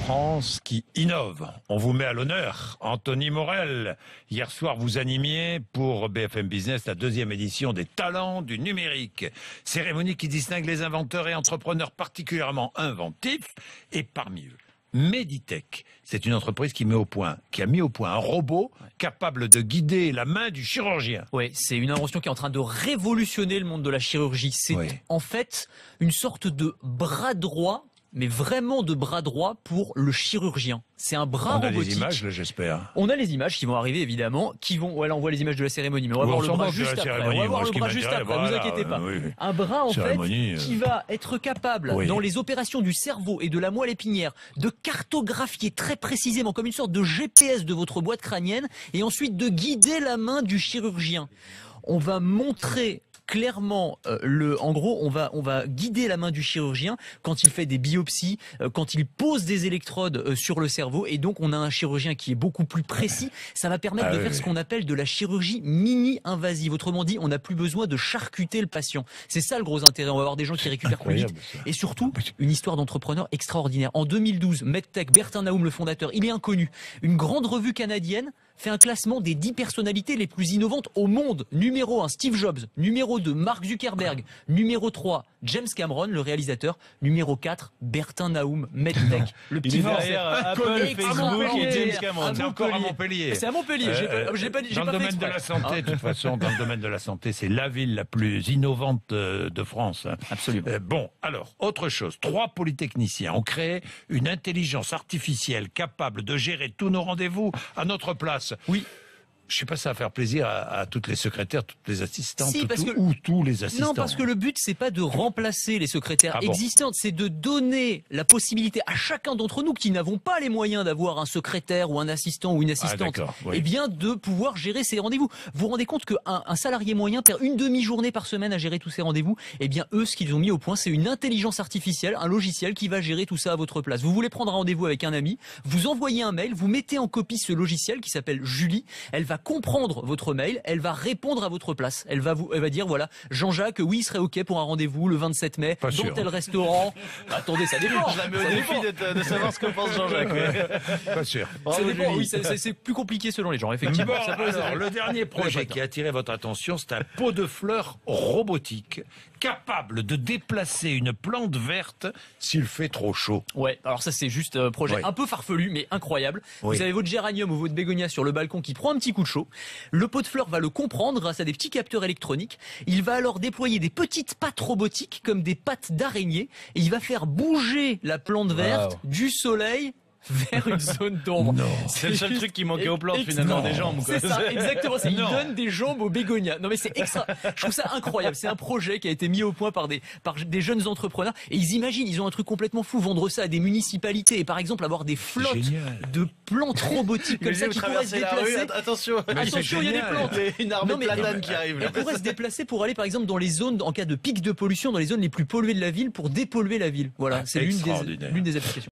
France qui innove. On vous met à l'honneur. Anthony Morel, hier soir vous animiez pour BFM Business la 2e édition des talents du numérique. Cérémonie qui distingue les inventeurs et entrepreneurs particulièrement inventifs, et parmi eux, Meditech. C'est une entreprise qui a mis au point un robot capable de guider la main du chirurgien. Oui, c'est une invention qui est en train de révolutionner le monde de la chirurgie. C'est en fait une sorte de bras droit, mais vraiment de bras droit pour le chirurgien. C'est un bras robotique. On a des images, là, j'espère. On a les images qui vont arriver, évidemment, voilà, on voit les images de la cérémonie, mais on va voir le bras juste après. On va voir le bras juste après, vous inquiétez pas. Un bras, en fait, qui va être capable, dans les opérations du cerveau et de la moelle épinière, de cartographier très précisément, comme une sorte de GPS de votre boîte crânienne, et ensuite de guider la main du chirurgien. On va montrer clairement, en gros, on va guider la main du chirurgien quand il fait des biopsies, quand il pose des électrodes sur le cerveau, et donc on a un chirurgien qui est beaucoup plus précis. Ça va permettre de faire ce qu'on appelle de la chirurgie mini-invasive. Autrement dit, on n'a plus besoin de charcuter le patient. C'est ça le gros intérêt. On va avoir des gens qui récupèrent plus vite. Et surtout, une histoire d'entrepreneur extraordinaire. En 2012, Medtech, Bertin Naoum, le fondateur, il est inconnu. Une grande revue canadienne fait un classement des 10 personnalités les plus innovantes au monde. Numéro 1, Steve Jobs. Numéro 2, Mark Zuckerberg. Numéro 3, James Cameron, le réalisateur. Numéro 4, Bertin Naoum, Medtech. Le petit derrière Apple, Facebook et James Cameron. C'est encore à Montpellier. C'est à Montpellier. J'ai pas dans le domaine de la santé, de toute façon, dans le domaine de la santé, c'est la ville la plus innovante de France. Absolument. Bon, alors, autre chose. 3 polytechniciens ont créé une intelligence artificielle capable de gérer tous nos rendez-vous à notre place. Oui. Je sais pas, ça va faire plaisir à toutes les secrétaires, toutes les assistantes, si, ou tous les assistants. Non, parce que le but, c'est pas de remplacer les secrétaires existantes, c'est de donner la possibilité à chacun d'entre nous qui n'avons pas les moyens d'avoir un secrétaire ou un assistant ou une assistante, eh bien, de pouvoir gérer ces rendez-vous. Vous vous rendez compte qu'un salarié moyen perd une demi-journée par semaine à gérer tous ces rendez-vous? Eh bien, eux, ce qu'ils ont mis au point, c'est une intelligence artificielle, un logiciel qui va gérer tout ça à votre place. Vous voulez prendre un rendez-vous avec un ami, vous envoyez un mail, vous mettez en copie ce logiciel qui s'appelle Julie, elle va comprendre votre mail, elle va répondre à votre place. Elle va dire, voilà, Jean-Jacques, oui, il serait OK pour un rendez-vous le 27 mai, dans tel restaurant. Attendez, ça dépend. Je la mets au défi de savoir ce que pense Jean-Jacques. Pas sûr. Ça dépend, oui, c'est plus compliqué selon les gens, effectivement. Bon, alors, le dernier projet qui a attiré votre attention, c'est un pot de fleurs robotique capable de déplacer une plante verte s'il fait trop chaud. Ouais, alors ça c'est juste un projet un peu farfelu mais incroyable. Vous avez votre géranium ou votre bégonia sur le balcon qui prend un petit coup de chaud. Le pot de fleurs va le comprendre grâce à des petits capteurs électroniques. Il va alors déployer des petites pattes robotiques comme des pattes d'araignée et il va faire bouger la plante verte du soleil vers une zone d'ombre. C'est le seul truc qui manquait aux plantes finalement, des jambes. C'est ça, exactement. Il donne des jambes aux bégonias. Non mais c'est extra. Je trouve ça incroyable. C'est un projet qui a été mis au point par des jeunes entrepreneurs et ils imaginent, ils ont un truc complètement fou, vendre ça à des municipalités et par exemple avoir des flottes de plantes robotiques comme ça qui pourraient se déplacer. Attention, il y a des plantes. Une armée de platanes qui arrive. Elles pourraient se déplacer pour aller par exemple dans les zones en cas de pic de pollution, dans les zones les plus polluées de la ville pour dépolluer la ville. Voilà, c'est l'une des applications.